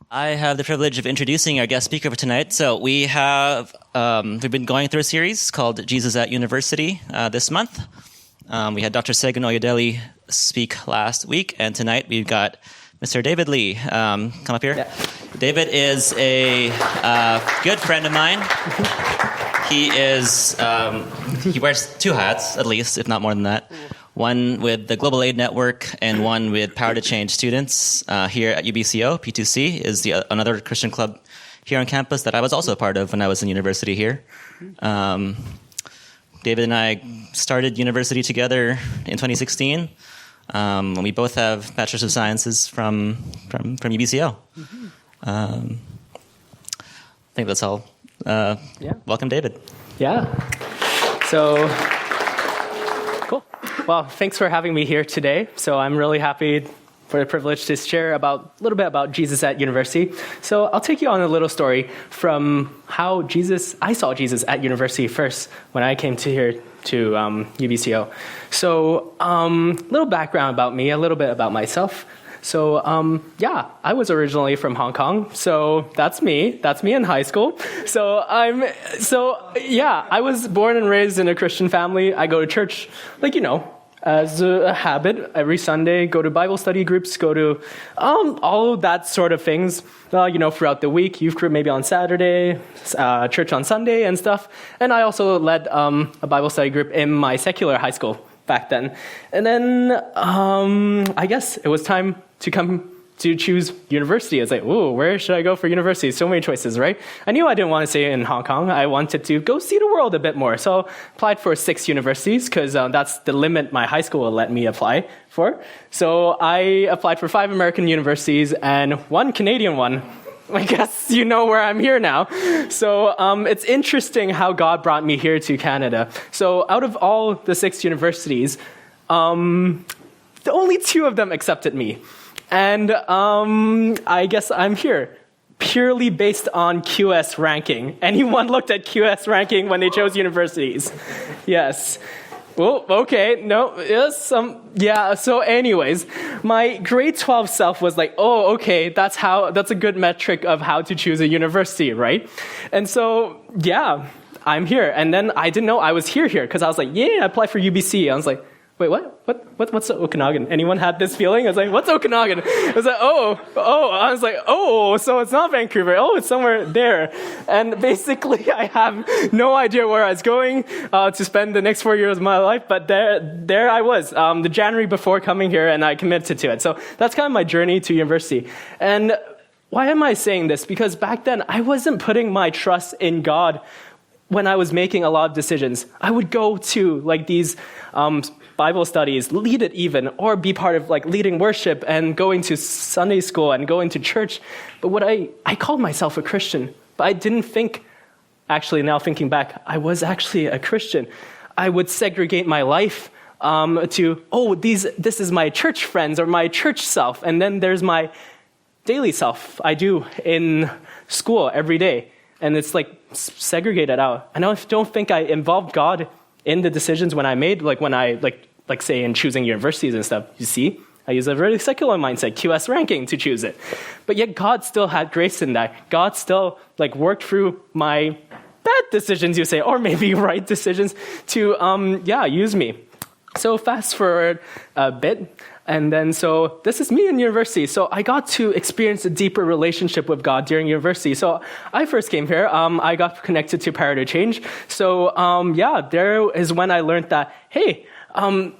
I have the privilege of introducing our guest speaker for tonight. So we've been going through a series called Jesus at University this month. We had Dr. Segun Oyedele speak last week, and tonight we've got Mr. David Lee. Come up here. Yeah. David is a good friend of mine. He wears two hats, at least, if not more than that. One with the Global Aid Network and one with Power to Change students here at UBCO. P2C is another Christian club here on campus that I was also a part of when I was in university here. David and I started university together in 2016. We both have Bachelor's of Sciences from UBCO. I think that's all. Welcome, David. Yeah. So, cool. Well, thanks for having me here today. So I'm really happy for the privilege to share a little bit about Jesus at University. So I'll take you on a little story from how I saw Jesus at University first when I came to UBCO. So little background about me, a little bit about myself. So, I was originally from Hong Kong. So that's me in high school. I was born and raised in a Christian family. I go to church, as a habit every Sunday, go to Bible study groups, go to all of that sort of things, throughout the week, youth group maybe on Saturday, church on Sunday and stuff. And I also led a Bible study group in my secular high school back then. And then I guess it was time to come to choose university. It's like, ooh, where should I go for university? So many choices, right? I knew I didn't want to stay in Hong Kong. I wanted to go see the world a bit more. So applied for 6 universities because that's the limit my high school will let me apply for. So I applied for 5 American universities and 1 Canadian one. I guess you know where I'm here now. So it's interesting how God brought me here to Canada. So out of all the 6 universities, only 2 of them accepted me. And I guess I'm here purely based on QS ranking. Anyone looked at QS ranking when they chose universities? Yes. Well, okay, no, yes, yeah, so anyways, my grade 12 self was like, oh, okay, that's a good metric of how to choose a university, right? And so, yeah, I'm here. And then I didn't know I was here, because I was like, yeah, I applied for UBC. I was like, wait, what's Okanagan? Anyone had this feeling? I was like, what's Okanagan? I was like, I was like, so it's not Vancouver. Oh, it's somewhere there. And basically, I have no idea where I was going to spend the next 4 years of my life, but there I was, the January before coming here, and I committed to it. So that's kind of my journey to university. And why am I saying this? Because back then, I wasn't putting my trust in God when I was making a lot of decisions. I would go to these Bible studies, lead it even, or be part of leading worship and going to Sunday school and going to church. But I called myself a Christian, but I didn't think, actually now thinking back, I was actually a Christian. I would segregate my life this is my church friends or my church self, and then there's my daily self I do in school every day. And it's segregated out. And I don't think I involved God in the decisions when I made, when I, say in choosing universities and stuff. You see, I use a really secular mindset, QS ranking, to choose it. But yet God still had grace in that. God still, worked through my bad decisions, you say, or maybe right decisions to, use me. So fast forward a bit. And then, so this is me in university. So I got to experience a deeper relationship with God during university. So I first came here. I got connected to Power to Change. So, there is when I learned that, hey,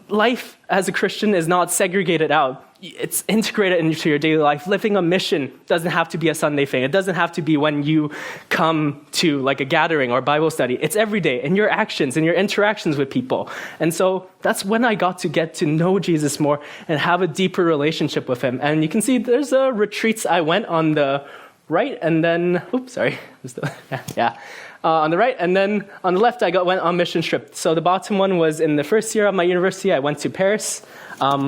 life as a Christian is not segregated out. It's integrated into your daily life. Living a mission doesn't have to be a Sunday thing. It doesn't have to be when you come to a gathering or Bible study. It's every day in your actions and your interactions with people. And so that's when I got to get to know Jesus more and have a deeper relationship with him. And you can see there's retreats I went on the right, and then, on the right, and then on the left, I went on mission trip. So the bottom one was in the first year of my university. I went to Paris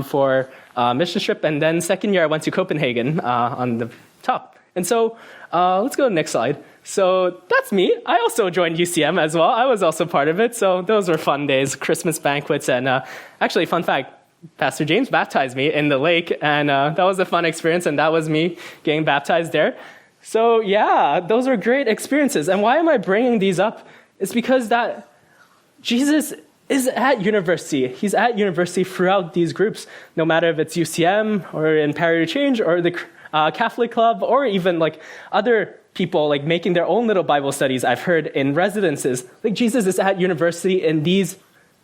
for mission trip, and then second year I went to Copenhagen on the top. And so let's go to the next slide. So that's me. I also joined UCM as well. I was also part of it. So those were fun days, Christmas banquets, and actually, fun fact, Pastor James baptized me in the lake, and that was a fun experience, and that was me getting baptized there. So yeah, those are great experiences. And why am I bringing these up? It's because that Jesus is at university. He's at university throughout these groups, no matter if it's UCM or in Parity Change or the Catholic Club or even like other people like making their own little Bible studies I've heard in residences. Like Jesus is at university in these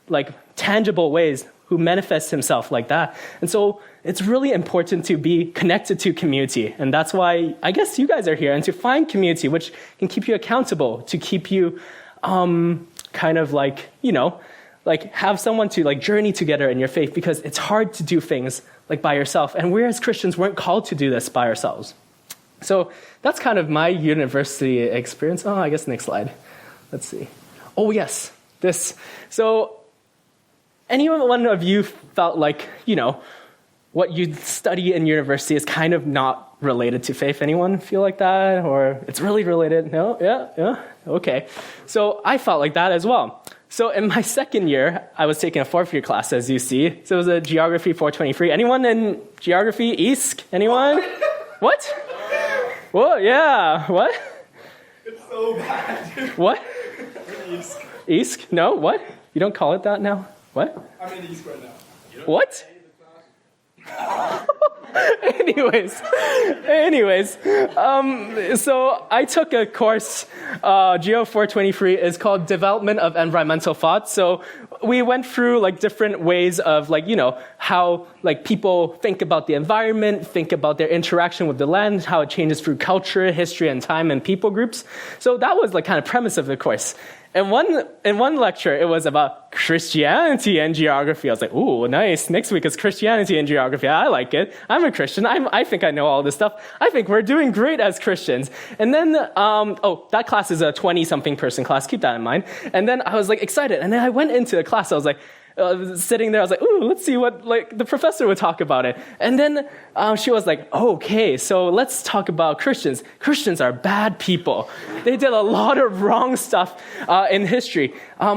like tangible ways who manifests himself like that. And so it's really important to be connected to community. And that's why I guess you guys are here, and to find community which can keep you accountable, to keep you kind of like, like have someone to like journey together in your faith, because it's hard to do things like by yourself. And we as Christians weren't called to do this by ourselves. So that's kind of my university experience. Oh, I guess next slide. Let's see. Oh, yes, this. So any one of you felt like, what you study in university is kind of not related to faith? Anyone feel like that? Or it's really related? No? Yeah? Okay. So I felt like that as well. So in my second year, I was taking a fourth year class, as you see. So it was a Geography 423. Anyone in Geography East? Anyone? What? Whoa, yeah. What? It's so bad. What? East. East? No, what? You don't call it that now? What? I'm in East right now. What? Anyways, so I took a course, Geo 423 is called Development of Environmental Thought. So we went through like different ways of like, how like people think about the environment, think about their interaction with the land, how it changes through culture, history, and time and people groups. So that was like kind of premise of the course. In one lecture, it was about Christianity and geography. I was like, ooh, nice. Next week is Christianity and geography. I like it. I'm a Christian. I think I know all this stuff. I think we're doing great as Christians. And then, that class is a 20-something person class. Keep that in mind. And then I was like excited. And then I went into the class. I was like, sitting there, I was like, ooh, let's see what like the professor would talk about it. And then she was like, okay, so let's talk about Christians. Christians are bad people. They did a lot of wrong stuff in history.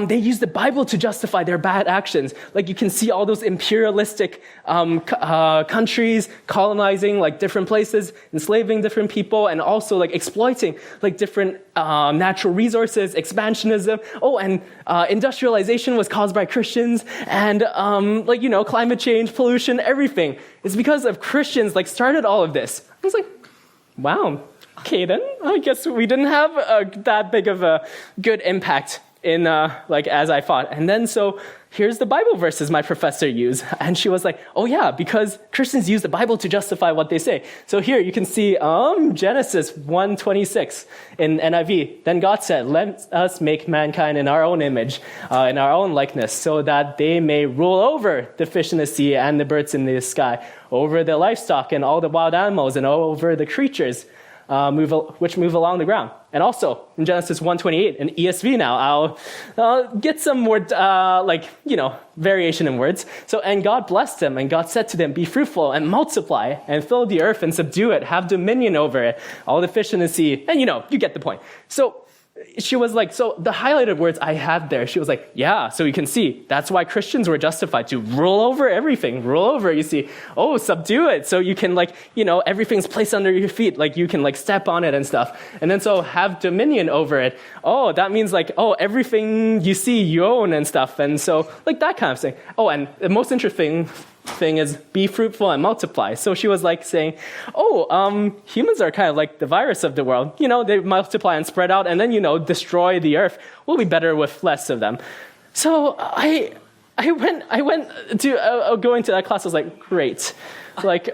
They used the Bible to justify their bad actions. Like you can see all those imperialistic countries colonizing like different places, enslaving different people, and also like exploiting like different natural resources, expansionism. Oh, and industrialization was caused by Christians, and climate change, pollution, everything. It's because of Christians like started all of this. I was like, wow, okay then. I guess we didn't have that big of a good impact in as I thought. And then so here's the Bible verses my professor used. And she was like, oh yeah, because Christians use the Bible to justify what they say. So here you can see Genesis 1:26 in NIV. Then God said, let us make mankind in our own image, in our own likeness, so that they may rule over the fish in the sea and the birds in the sky, over the livestock and all the wild animals, and over the creatures which move along the ground. And also, in Genesis 1:28, in ESV now, I'll get some more, variation in words. So, and God blessed them, and God said to them, be fruitful and multiply, and fill the earth and subdue it, have dominion over it, all the fish in the sea. And you get the point. So, she was like, so the highlighted words I had there, she was like, yeah, so you can see, that's why Christians were justified to rule over everything. Rule over, you see, subdue it. So you can everything's placed under your feet. Like you can step on it and stuff. And then so have dominion over it. Oh, that means everything you see, you own and stuff. And so that kind of thing. Oh, and the most interesting thing is be fruitful and multiply. So she was saying, humans are kind of like the virus of the world. They multiply and spread out and then, destroy the earth. We'll be better with less of them. So I went to going to that class. I was like, great. What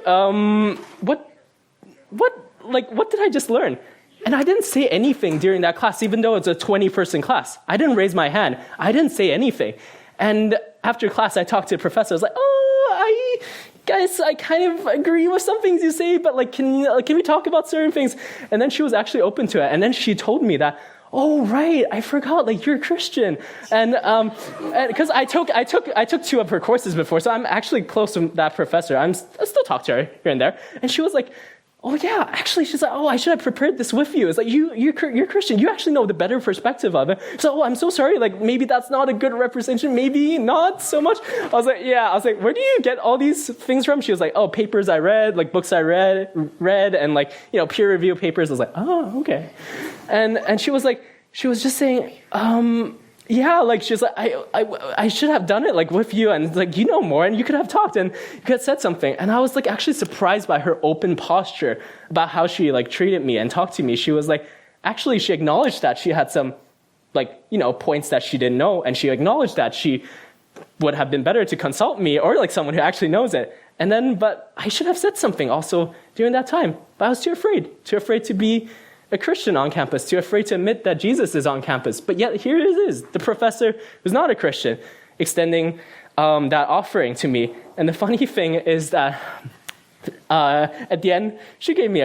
did I just learn? And I didn't say anything during that class, even though it's a 20-person class. I didn't raise my hand. I didn't say anything. And after class, I talked to the professor. I was like, I kind of agree with some things you say, but can we talk about certain things? And then she was actually open to it. And then she told me that, oh, right, I forgot, you're a Christian. And because I took 2 of her courses before, so I'm actually close to that professor. I still talk to her here and there. And she was like, oh yeah, actually, she's like, oh, I should have prepared this with you. It's like, you're Christian. You actually know the better perspective of it. So, oh, I'm so sorry. Like, maybe that's not a good representation. Maybe not so much. I was like, yeah. I was like, where do you get all these things from? She was like, oh, papers I read, like books I read, and like, peer review papers. I was like, oh, okay. And she was just saying, yeah, like she's like, I should have done it like with you, and like you know more, and you could have talked, and you could have said something. And I was like actually surprised by her open posture about how she like treated me and talked to me. She was like, actually, she acknowledged that she had some like points that she didn't know, and she acknowledged that she would have been better to consult me or like someone who actually knows it. And then, but I should have said something also during that time, but I was too afraid to be a Christian on campus, too afraid to admit that Jesus is on campus. But yet here it is, the professor who's not a Christian, extending that offering to me. And the funny thing is that at the end, she gave me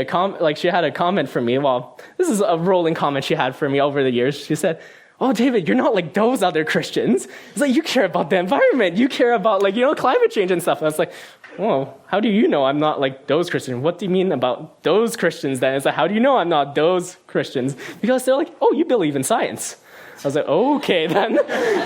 she had a comment for me. Well, this is a rolling comment she had for me over the years. She said, oh, David, you're not like those other Christians. It's like, you care about the environment. You care about climate change and stuff. And I was like, oh, how do you know I'm not like those Christians? What do you mean about those Christians then? It's like, how do you know I'm not those Christians? Because they're like, oh, you believe in science. I was like, okay, then.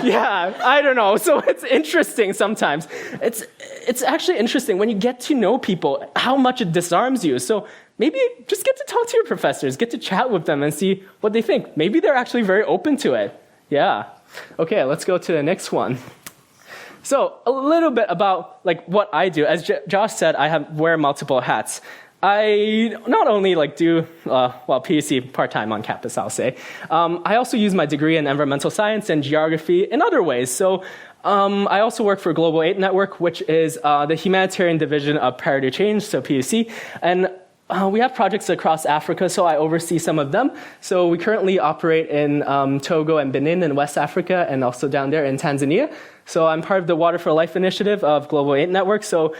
Yeah, I don't know. So it's interesting sometimes. It's actually interesting when you get to know people, how much it disarms you. So maybe just get to talk to your professors, get to chat with them and see what they think. Maybe they're actually very open to it. Yeah. Okay, let's go to the next one. So a little bit about like what I do. As Josh said, I wear multiple hats. I not only do PhD part-time on campus, I'll say. I also use my degree in environmental science and geography in other ways. So I also work for Global 8 Network, which is the humanitarian division of Prior to Change, so PUC. And we have projects across Africa, so I oversee some of them. So we currently operate in Togo and Benin in West Africa, and also down there in Tanzania. So I'm part of the Water for Life initiative of Global 8 Network. So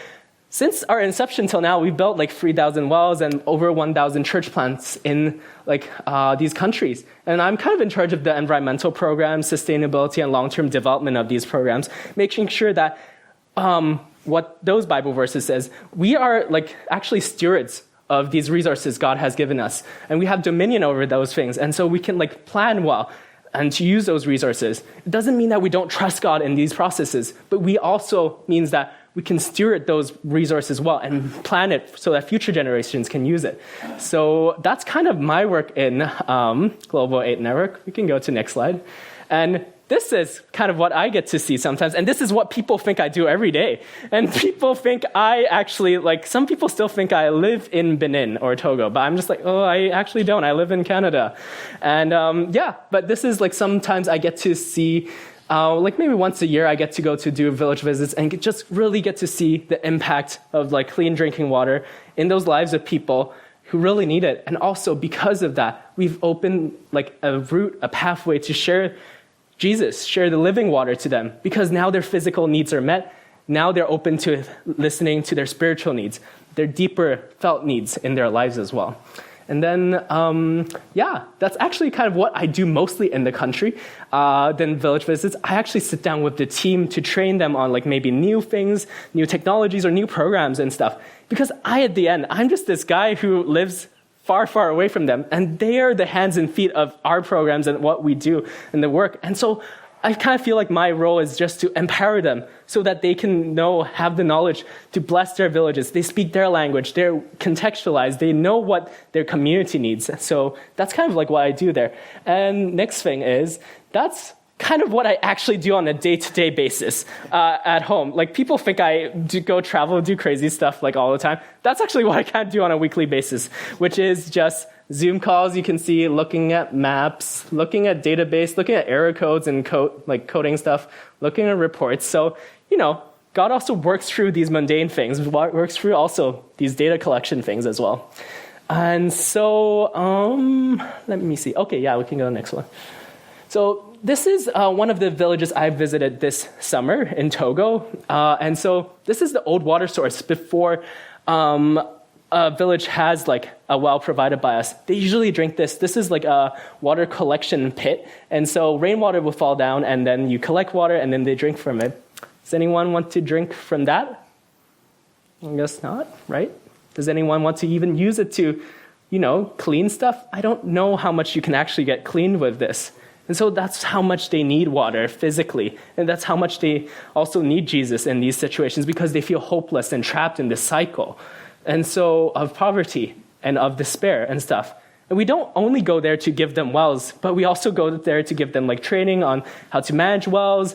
since our inception till now, we've built 3,000 wells and over 1,000 church plants in these countries. And I'm kind of in charge of the environmental programs, sustainability, and long-term development of these programs, making sure that what those Bible verses says, we are actually stewards of these resources God has given us. And we have dominion over those things. And so we can plan well and to use those resources. It doesn't mean that we don't trust God in these processes, but we also means that we can steward those resources well and plan it so that future generations can use it. So that's kind of my work in Global 8 Network. We can go to next slide. And this is kind of what I get to see sometimes. And this is what people think I do every day. And people think I actually, some people still think I live in Benin or Togo. But I'm just oh, I actually don't. I live in Canada. And but this is sometimes I get to see, maybe once a year, I get to go to do village visits and just really get to see the impact of clean drinking water in those lives of people who really need it. And also because of that, we've opened a route, a pathway to share Jesus, share the living water to them, because now their physical needs are met. Now they're open to listening to their spiritual needs, their deeper felt needs in their lives as well. And then, that's actually kind of what I do mostly in the country. Then village visits, I actually sit down with the team to train them on maybe new things, new technologies, or new programs and stuff. Because at the end, I'm just this guy who lives far, far away from them. And they are the hands and feet of our programs and what we do and the work. And so I kind of feel like my role is just to empower them so that they can have the knowledge to bless their villages. They speak their language. They're contextualized. They know what their community needs. So that's kind of what I do there. And next thing is, that's kind of what I actually do on a day-to-day basis at home. People think I go travel, do crazy stuff all the time. That's actually what I kind of do on a weekly basis, which is just Zoom calls, you can see, looking at maps, looking at database, looking at error codes and coding stuff, looking at reports. So, God also works through these mundane things, works through also these data collection things as well. And so, let me see. Okay, yeah, we can go to the next one. So this is one of the villages I visited this summer in Togo. And so this is the old water source before a village has a well provided by us. They usually drink this. This is a water collection pit. And so rainwater will fall down and then you collect water and then they drink from it. Does anyone want to drink from that? I guess not, right? Does anyone want to even use it to, clean stuff? I don't know how much you can actually get cleaned with this. And so that's how much they need water physically. And that's how much they also need Jesus in these situations, because they feel hopeless and trapped in this cycle. And so of poverty and of despair and stuff. And we don't only go there to give them wells, but we also go there to give them training on how to manage wells,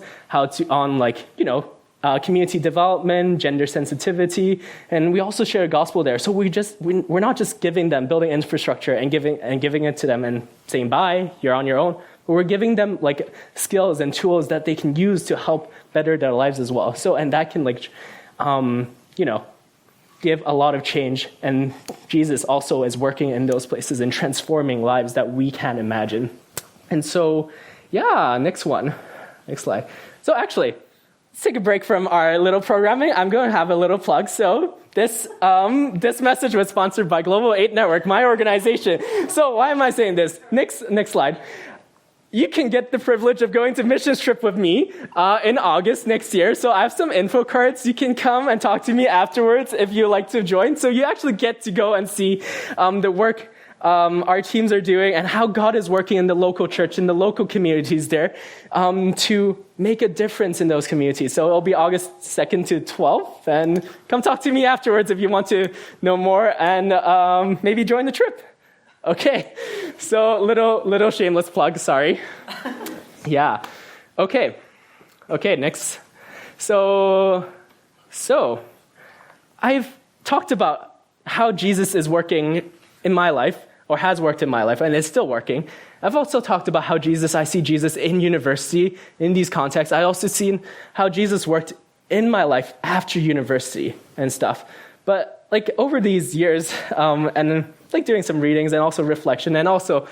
community development, gender sensitivity, and we also share a gospel there. So we're not just giving them building infrastructure and giving it to them and saying bye, you're on your own. But we're giving them skills and tools that they can use to help better their lives as well. So and that can give a lot of change. And Jesus also is working in those places and transforming lives that we can't imagine. And so, next slide. So actually, let's take a break from our little programming. I'm going to have a little plug. So this message was sponsored by Global 8 Network, my organization. So why am I saying this? Next slide. You can get the privilege of going to missions trip with me in August next year. So I have some info cards. You can come and talk to me afterwards if you like to join. So you actually get to go and see the work our teams are doing and how God is working in the local church, in the local communities there to make a difference in those communities. So it'll be August 2nd to 12th. And come talk to me afterwards if you want to know more and maybe join the trip. Okay, so little shameless plug, sorry. Yeah, okay, next. So I've talked about how Jesus is working in my life, or has worked in my life, and is still working. I've also talked about how I see Jesus in university, in these contexts. I also seen how Jesus worked in my life after university and stuff. But over these years, and doing some readings and also reflection and also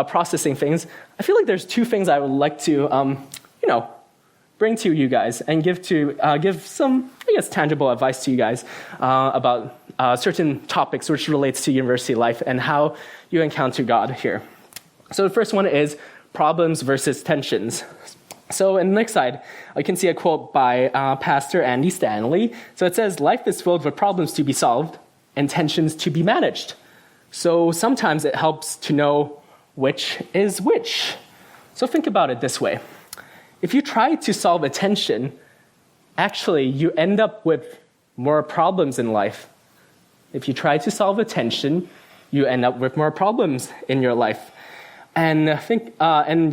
processing things, I feel like there's two things I would like to, bring to you guys and give some, tangible advice to you guys about certain topics which relates to university life and how you encounter God here. So the first one is problems versus tensions. So in the next slide, you can see a quote by Pastor Andy Stanley. So it says, "Life is filled with problems to be solved and tensions to be managed. So sometimes it helps to know which is which." So think about it this way. If you try to solve a tension, actually you end up with more problems in life. If you try to solve a tension, you end up with more problems in your life. And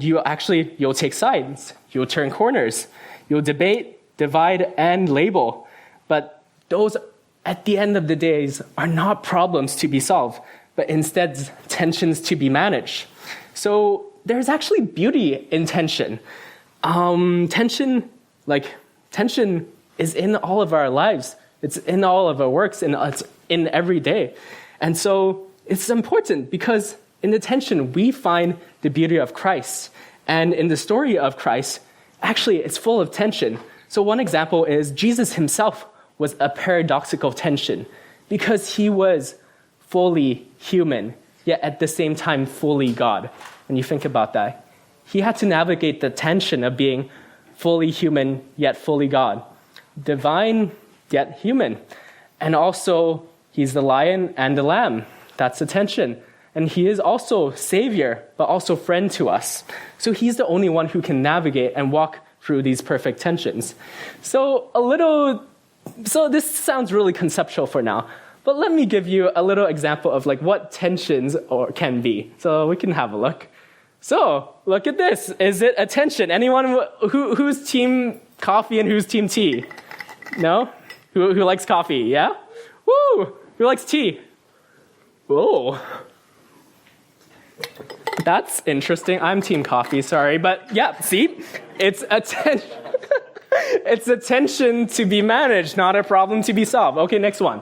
you'll take sides. You'll turn corners. You'll debate, divide, and label. But those, at the end of the days, are not problems to be solved, but instead tensions to be managed. So there's actually beauty in tension. Tension is in all of our lives. It's in all of our works, and it's in every day. And so it's important because in the tension, we find the beauty of Christ. And in the story of Christ, actually, it's full of tension. So one example is Jesus himself was a paradoxical tension because he was fully human, yet at the same time fully God. When you think about that, he had to navigate the tension of being fully human, yet fully God. Divine, yet human. And also, he's the lion and the lamb. That's the tension. And he is also Savior, but also friend to us. So he's the only one who can navigate and walk through these perfect tensions. So this sounds really conceptual for now, but let me give you a little example of what tensions can be. So we can have a look. So look at this. Is it a tension? Anyone who's team coffee and who's team tea? No? Who likes coffee? Yeah? Woo! Who likes tea? Whoa. That's interesting. I'm team coffee, sorry. But yeah, see? It's a tension to be managed, not a problem to be solved. Okay, next one.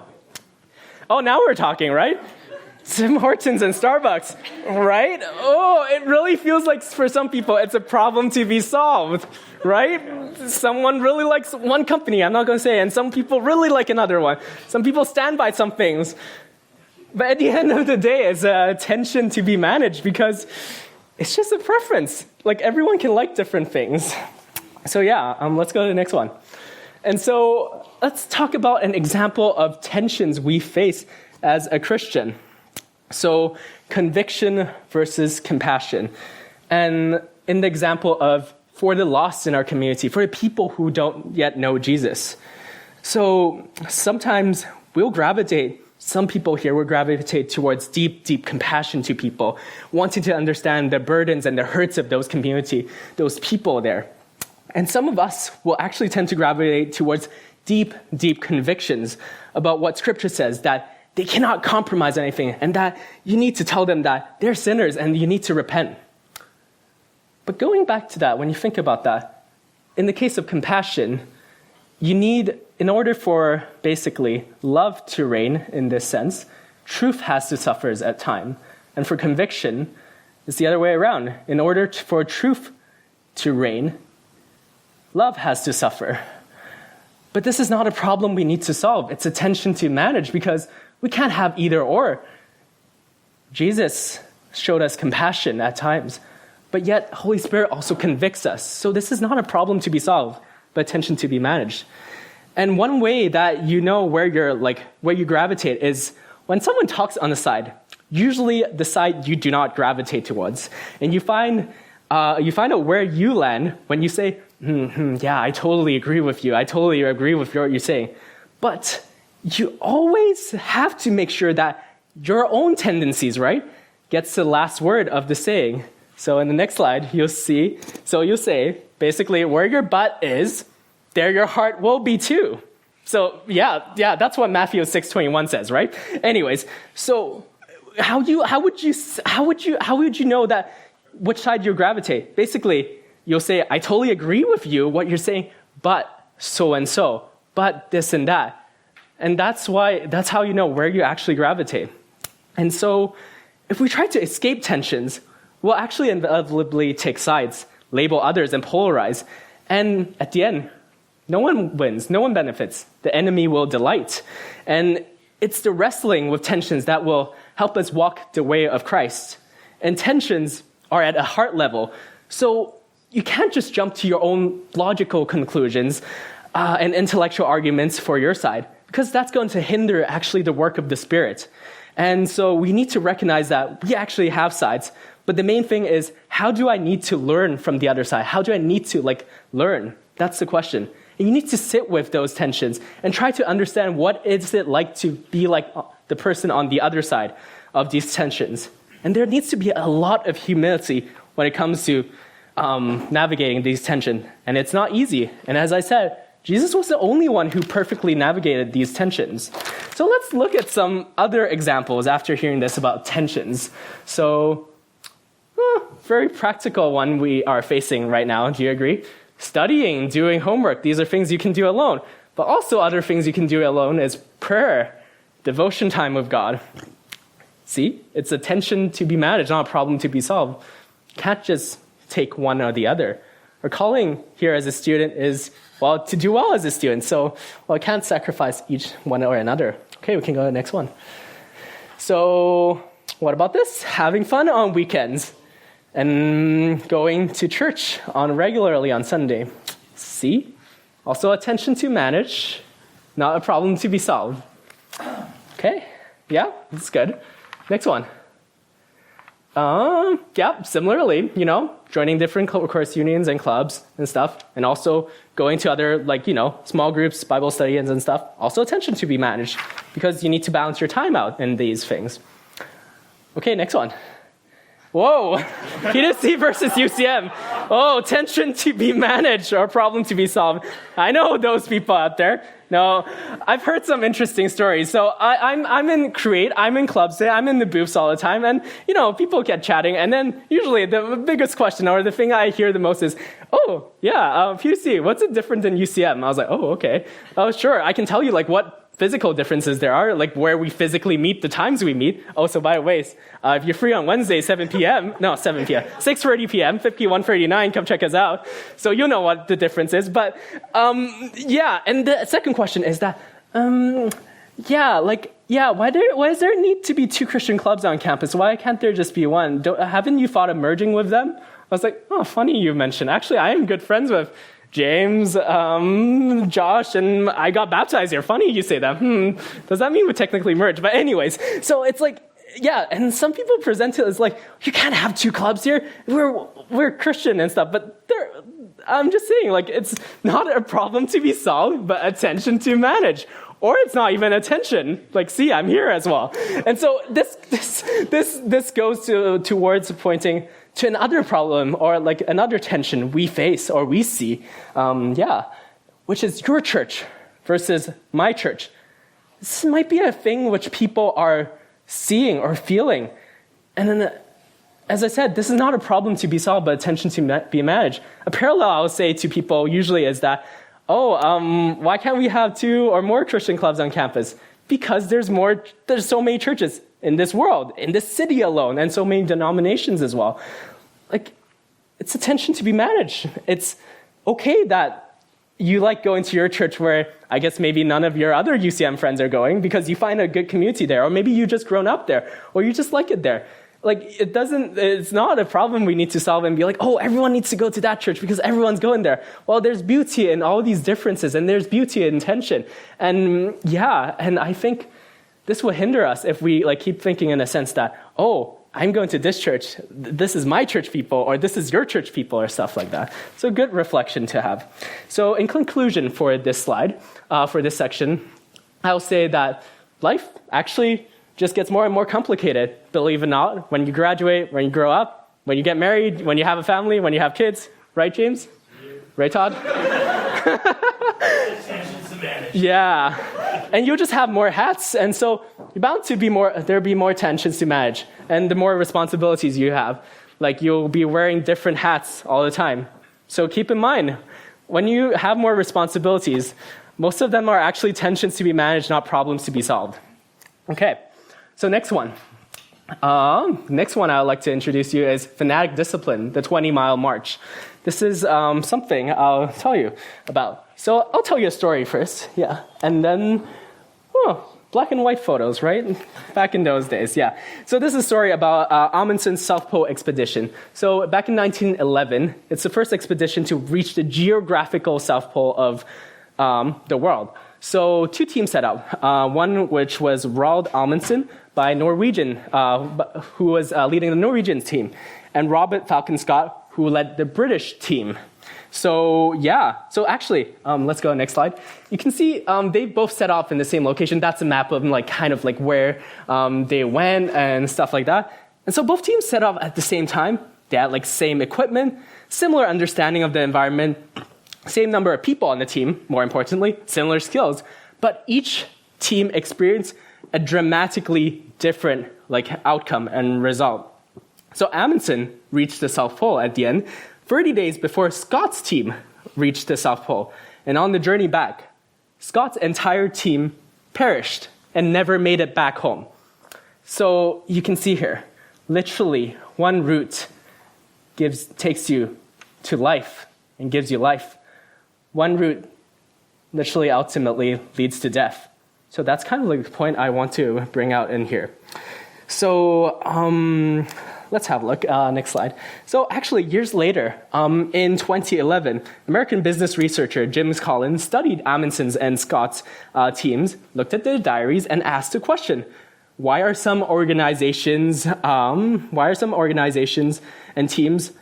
Oh, now we're talking, right? Tim Hortons and Starbucks, right? Oh, it really feels like for some people it's a problem to be solved, right? Someone really likes one company, I'm not going to say, and some people really like another one. Some people stand by some things. But at the end of the day, it's a tension to be managed because it's just a preference. Everyone can like different things. So let's go to the next one. And so let's talk about an example of tensions we face as a Christian. So conviction versus compassion. And in the example of for the lost in our community, for the people who don't yet know Jesus. So sometimes some people here will gravitate towards deep, deep compassion to people, wanting to understand the burdens and the hurts of those community, those people there. And some of us will actually tend to gravitate towards deep, deep convictions about what Scripture says, that they cannot compromise anything, and that you need to tell them that they're sinners and you need to repent. But going back to that, when you think about that, in the case of compassion, in order for basically love to reign in this sense, truth has to suffer at time. And for conviction, it's the other way around. In order for truth to reign, love has to suffer. But this is not a problem we need to solve. It's a tension to manage because we can't have either or. Jesus showed us compassion at times, but yet Holy Spirit also convicts us. So this is not a problem to be solved, but a tension to be managed. And one way that you know where you gravitate is when someone talks on the side, usually the side you do not gravitate towards. And you find out where you land when you say, yeah, I totally agree with you. I totally agree with what you're saying. But you always have to make sure that your own tendencies, right, gets the last word of the saying. So in the next slide, you'll say, basically, where your butt is, there your heart will be too. So yeah, that's what Matthew 6:21 says, right? Anyways, so how would you know that which side you gravitate? Basically, you'll say, I totally agree with you, what you're saying, but so and so, but this and that. And that's how you know where you actually gravitate. And so if we try to escape tensions, we'll actually inevitably take sides, label others, and polarize. And at the end, no one wins, no one benefits. The enemy will delight. And it's the wrestling with tensions that will help us walk the way of Christ. And tensions are at a heart level. So you can't just jump to your own logical conclusions and intellectual arguments for your side, because that's going to hinder actually the work of the Spirit. And so we need to recognize that we actually have sides. But the main thing is, how do I need to learn from the other side? How do I need to learn? That's the question. And you need to sit with those tensions and try to understand what is it like to be like the person on the other side of these tensions. And there needs to be a lot of humility when it comes to navigating these tensions. And it's not easy. And as I said, Jesus was the only one who perfectly navigated these tensions. So let's look at some other examples after hearing this about tensions. So, very practical one we are facing right now. Do you agree? Studying, doing homework, these are things you can do alone. But also other things you can do alone is prayer, devotion time with God. See, it's a tension to be managed, not a problem to be solved. You can't just take one or the other. Our calling here as a student is, to do well as a student. So, I can't sacrifice each one or another. Okay, we can go to the next one. So, what about this? Having fun on weekends and going to church regularly on Sunday. See? Also a tension to manage, not a problem to be solved. Okay, yeah, that's good. Next one. Similarly, joining different course unions and clubs and stuff, and also going to other, small groups, Bible studies and stuff. Also a tension to be managed, because you need to balance your time out in these things. Okay, next one. Whoa, PDC versus UCM. Oh, tension to be managed or problem to be solved. I know those people out there. No, I've heard some interesting stories. So I'm in Create, I'm in clubs, I'm in the booths all the time, and people get chatting, and then usually the biggest question or the thing I hear the most is, PDC, what's it different than UCM? I was like, oh, okay. Oh, sure, I can tell you what physical differences there are, like where we physically meet, the times we meet. Also, by the way, if you're free on Wednesday, 7 p.m., 6:30 p.m., 5139, come check us out. So you know what the difference is. But, and the second question is that, why does there need to be two Christian clubs on campus? Why can't there just be one? Haven't you thought of merging with them? I was like, oh, funny you mentioned. Actually, I am good friends with James, Josh, and I got baptized here. Funny you say that. Does that mean we technically merged? But anyways, so it's like, yeah, and some people present it as like, you can't have two clubs here. We're Christian and stuff, but I'm just saying, like, it's not a problem to be solved, but a tension to manage. Or it's not even a tension. Like, see, I'm here as well. And so this goes towards pointing to another problem or like another tension we face or we see, which is your church versus my church. This might be a thing which people are seeing or feeling. And then, as I said, this is not a problem to be solved, but a tension to be managed. A parallel I would say to people usually is that, why can't we have 2 or more Christian clubs on campus? Because there's so many churches in this world, in this city alone, and so many denominations as well. Like, it's a tension to be managed. It's okay that you like going to your church where I guess maybe none of your other UCM friends are going because you find a good community there, or maybe you just grown up there, or you just like it there. Like, it's not a problem we need to solve and be like, everyone needs to go to that church because everyone's going there. Well, there's beauty in all these differences, and there's beauty in tension. And and I think this will hinder us if we like keep thinking in a sense that, I'm going to this church, this is my church people, or this is your church people, or stuff like that. So good reflection to have. So in conclusion for this slide, for this section, I'll say that life actually just gets more and more complicated, believe it or not, when you graduate, when you grow up, when you get married, when you have a family, when you have kids. Right, James? Yeah. Right, Todd? Yeah. And you'll just have more hats, and so you're bound to there'll be more tensions to manage, and the more responsibilities you have. Like, you'll be wearing different hats all the time. So keep in mind, when you have more responsibilities, most of them are actually tensions to be managed, not problems to be solved. Okay. So next one. Next one I would like to introduce you is Fanatic Discipline, the 20-mile march. This is something I'll tell you about. So I'll tell you a story first, and then, black and white photos, right? Back in those days, yeah. So this is a story about Amundsen's South Pole expedition. So back in 1911, it's the first expedition to reach the geographical South Pole of the world. So 2 teams set up, one which was Roald Amundsen by Norwegian, who was leading the Norwegian team, and Robert Falcon Scott, who led the British team. So actually, let's go next slide. You can see they both set off in the same location. That's a map of where they went and stuff like that. And so both teams set off at the same time. They had same equipment, similar understanding of the environment, same number of people on the team, more importantly, similar skills, but each team experienced a dramatically different outcome and result. So Amundsen reached the South Pole at the end, 30 days before Scott's team reached the South Pole. And on the journey back, Scott's entire team perished and never made it back home. So you can see here, literally one route takes you to life and gives you life. One route literally ultimately leads to death. So that's kind of the point I want to bring out in here. So let's have a look. Next slide. So actually, years later, in 2011, American business researcher James Collins studied Amundsen's and Scott's teams, looked at their diaries, and asked a question: Why are some organizations and teams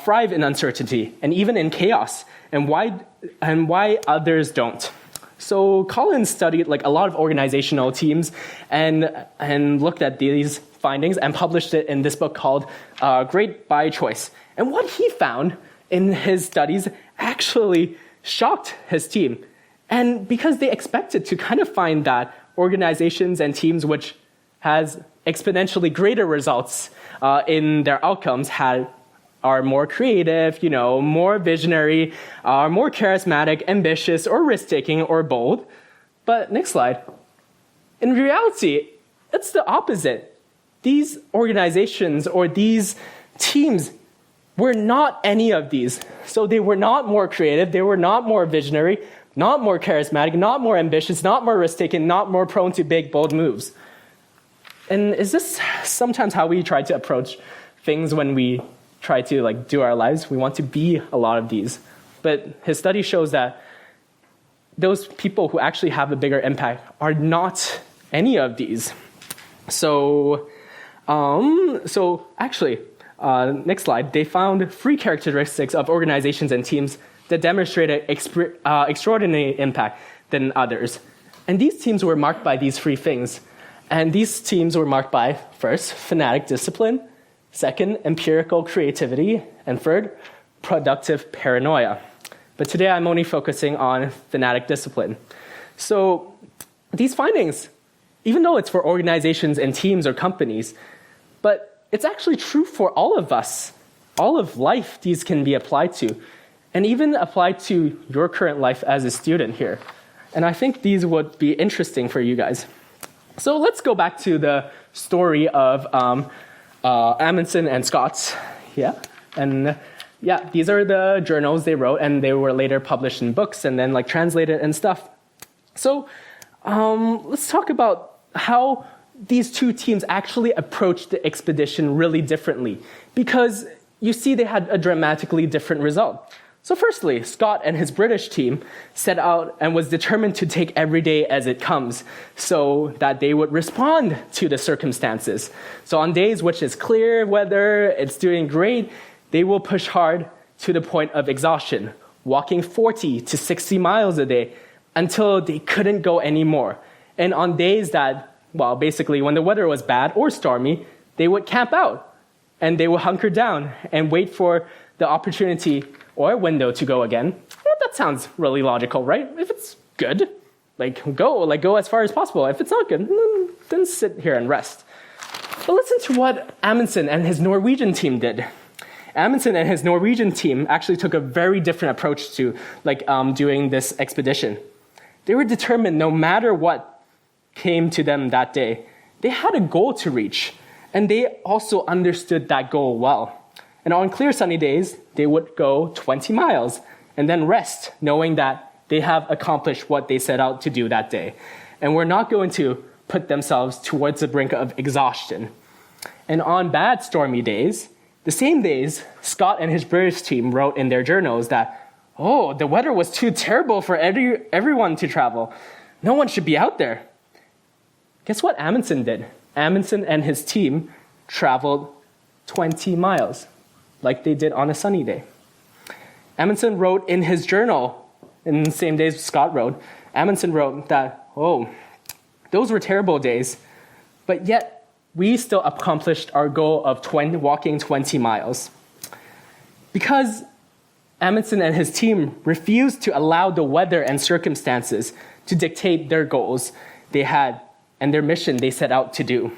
thrive in uncertainty and even in chaos, and why others don't? So Collins studied a lot of organizational teams and looked at these findings and published it in this book called Great by Choice. And what he found in his studies actually shocked his team. And because they expected to kind of find that organizations and teams which has exponentially greater results in their outcomes are more creative, more visionary, are more charismatic, ambitious, or risk-taking, or bold. But next slide. In reality, it's the opposite. These organizations or these teams were not any of these. So they were not more creative, they were not more visionary, not more charismatic, not more ambitious, not more risk-taking, not more prone to big, bold moves. And is this sometimes how we try to approach things when we try to do our lives? We want to be a lot of these. But his study shows that those people who actually have a bigger impact are not any of these. So actually, next slide, they found 3 characteristics of organizations and teams that demonstrated extraordinary impact than others. And these teams were marked by these 3 things. And these teams were marked by, first, fanatic discipline, second, empirical creativity, and third, productive paranoia. But today I'm only focusing on fanatic discipline. So these findings, even though it's for organizations and teams or companies, but it's actually true for all of us. All of life, these can be applied to, and even applied to your current life as a student here. And I think these would be interesting for you guys. So let's go back to the story of Amundsen and Scott. These are the journals they wrote, and they were later published in books and then translated and stuff. So let's talk about how these 2 teams actually approached the expedition really differently, because you see they had a dramatically different result. So firstly, Scott and his British team set out and was determined to take every day as it comes so that they would respond to the circumstances. So on days which is clear weather, it's doing great, they will push hard to the point of exhaustion, walking 40 to 60 miles a day until they couldn't go anymore. And on days that, basically when the weather was bad or stormy, they would camp out and they would hunker down and wait for the opportunity or window to go again. Well, that sounds really logical, right? If it's good, go as far as possible. If it's not good, then sit here and rest. But listen to what Amundsen and his Norwegian team did. Amundsen and his Norwegian team actually took a very different approach to doing this expedition. They were determined no matter what came to them that day. They had a goal to reach, and they also understood that goal well. And on clear sunny days, they would go 20 miles and then rest, knowing that they have accomplished what they set out to do that day. And we're not going to put themselves towards the brink of exhaustion. And on bad stormy days, the same days, Scott and his British team wrote in their journals that, the weather was too terrible for everyone to travel. No one should be out there. Guess what Amundsen did? Amundsen and his team traveled 20 miles. Like they did on a sunny day. Amundsen wrote in his journal, in the same days Scott wrote, Amundsen wrote that, those were terrible days, but yet we still accomplished our goal of walking 20 miles. Because Amundsen and his team refused to allow the weather and circumstances to dictate their goals they had and their mission they set out to do.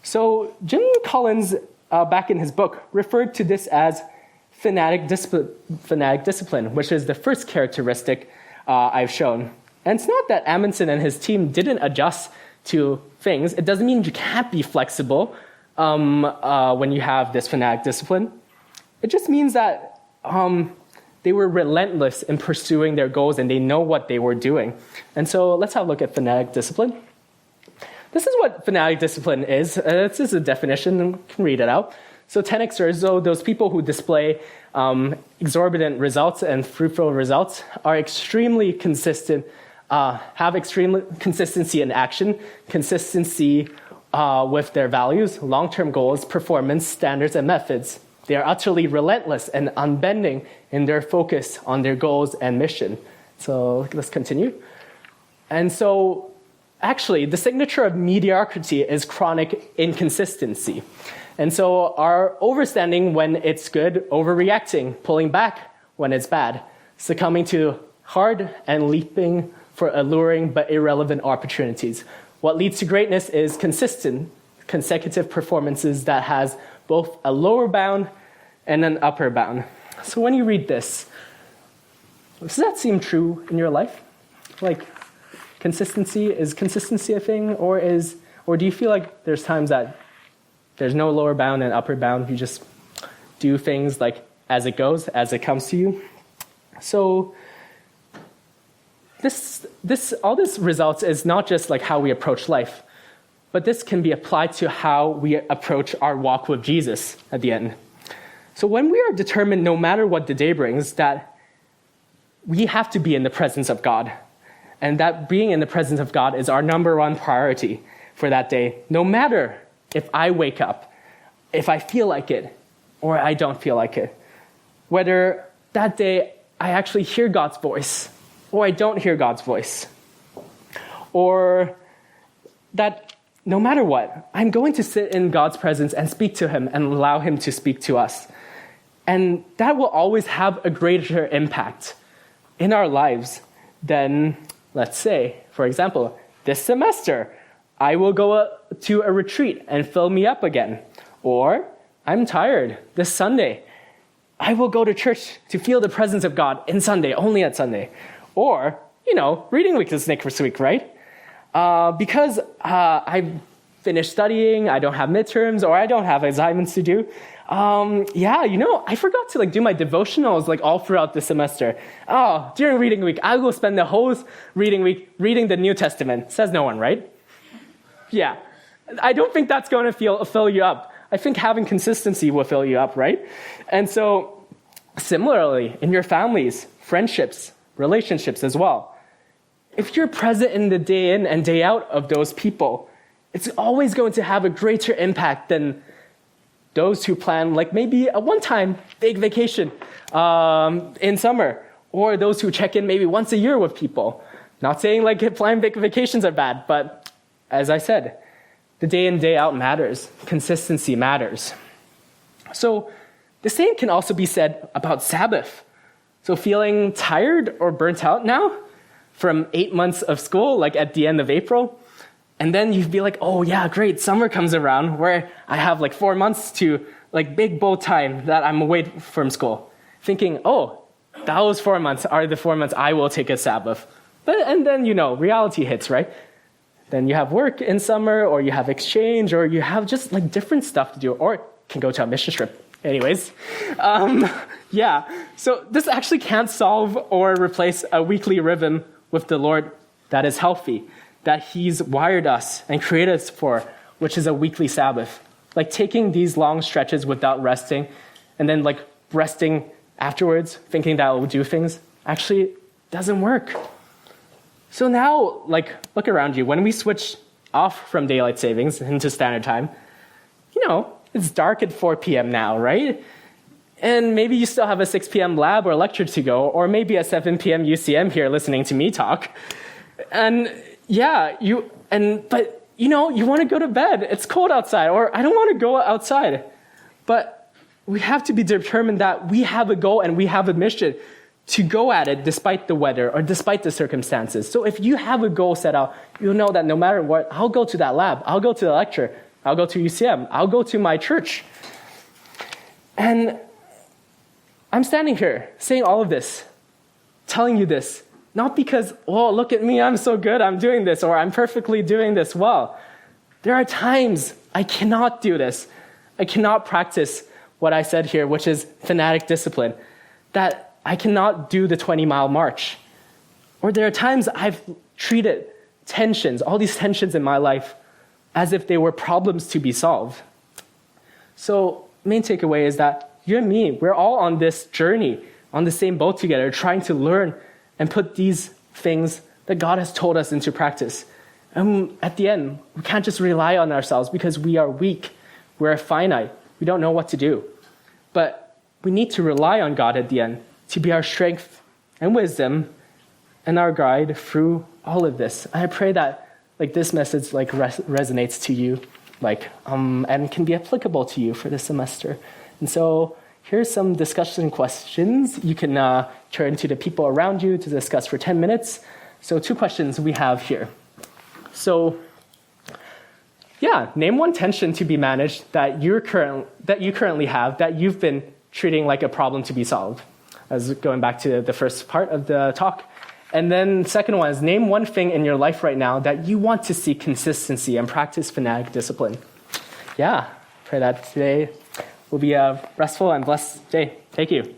So Jim Collins, back in his book, referred to this as fanatic discipline, which is the first characteristic I've shown. And it's not that Amundsen and his team didn't adjust to things. It doesn't mean you can't be flexible when you have this fanatic discipline. It just means that they were relentless in pursuing their goals and they know what they were doing. And so let's have a look at fanatic discipline. This is what fanatic discipline is. This is a definition, and we can read it out. So 10xers, those people who display exorbitant results and fruitful results, are extremely consistent, have extreme consistency in action, consistency with their values, long-term goals, performance, standards, and methods. They are utterly relentless and unbending in their focus on their goals and mission. So let's continue. And so actually, the signature of mediocrity is chronic inconsistency. And so our overstanding when it's good, overreacting, pulling back when it's bad, succumbing to hard and leaping for alluring but irrelevant opportunities. What leads to greatness is consistent, consecutive performances that has both a lower bound and an upper bound. So when you read this, does that seem true in your life? Is consistency a thing, or do you feel like there's times that there's no lower bound and upper bound, you just do things as it goes, as it comes to you? So all this results is not just how we approach life, but this can be applied to how we approach our walk with Jesus at the end. So when we are determined, no matter what the day brings, that we have to be in the presence of God. And that being in the presence of God is our number one priority for that day, no matter if I wake up, if I feel like it, or I don't feel like it. Whether that day I actually hear God's voice, or I don't hear God's voice. Or that no matter what, I'm going to sit in God's presence and speak to him and allow him to speak to us. And that will always have a greater impact in our lives than, let's say, for example, this semester, I will go to a retreat and fill me up again. Or, I'm tired this Sunday. I will go to church to feel the presence of God in Sunday, only at Sunday. Or, reading week is next week, right? Because I've finished studying, I don't have midterms, or I don't have assignments to do. I forgot to do my devotionals all throughout the semester. Oh, during reading week, I will spend the whole reading week reading the New Testament. Says no one, right? Yeah. I don't think that's going to fill you up. I think having consistency will fill you up, right? And so, similarly, in your families, friendships, relationships as well. If you're present in the day in and day out of those people, it's always going to have a greater impact than those who plan maybe a one-time big vacation in summer, or those who check in maybe once a year with people. Not saying planning big vacations are bad, but as I said, the day in, day out matters. Consistency matters. So the same can also be said about Sabbath. So feeling tired or burnt out now from 8 months of school, at the end of April, and then you'd be oh yeah, great, summer comes around where I have 4 months to big bow time that I'm away from school. Thinking, oh, those 4 months are the 4 months I will take a Sabbath. And then, reality hits, right? Then you have work in summer, or you have exchange, or you have just different stuff to do, or can go to a mission trip. Anyways, so this actually can't solve or replace a weekly rhythm with the Lord that is healthy, that he's wired us and created us for, which is a weekly Sabbath. Taking these long stretches without resting, and then resting afterwards, thinking that will do things, actually doesn't work. So now, look around you. When we switch off from daylight savings into standard time, it's dark at 4 p.m. now, right? And maybe you still have a 6 p.m. lab or lecture to go, or maybe a 7 p.m. UCM here listening to me talk. And you want to go to bed. It's cold outside, or I don't want to go outside. But we have to be determined that we have a goal and we have a mission to go at it despite the weather or despite the circumstances. So if you have a goal set out, you'll know that no matter what, I'll go to that lab, I'll go to the lecture, I'll go to UCM, I'll go to my church. And I'm standing here saying all of this, telling you this, not because, oh, look at me, I'm so good, I'm doing this, or I'm perfectly doing this well. There are times I cannot do this. I cannot practice what I said here, which is fanatic discipline, that I cannot do the 20-mile march. Or there are times I've treated tensions, all these tensions in my life, as if they were problems to be solved. So main takeaway is that you and me, we're all on this journey, on the same boat together, trying to learn and put these things that God has told us into practice. And at the end, we can't just rely on ourselves because we are weak, we're finite, we don't know what to do. But we need to rely on God at the end to be our strength and wisdom and our guide through all of this. And I pray that this message resonates to you and can be applicable to you for this semester. And so here's some discussion questions. You can turn to the people around you to discuss for 10 minutes. So 2 questions we have here. So name one tension to be managed that you currently have that you've been treating like a problem to be solved. As going back to the first part of the talk. And then second one is name one thing in your life right now that you want to see consistency and practice fanatic discipline. Pray that today will be a restful and blessed day. Thank you.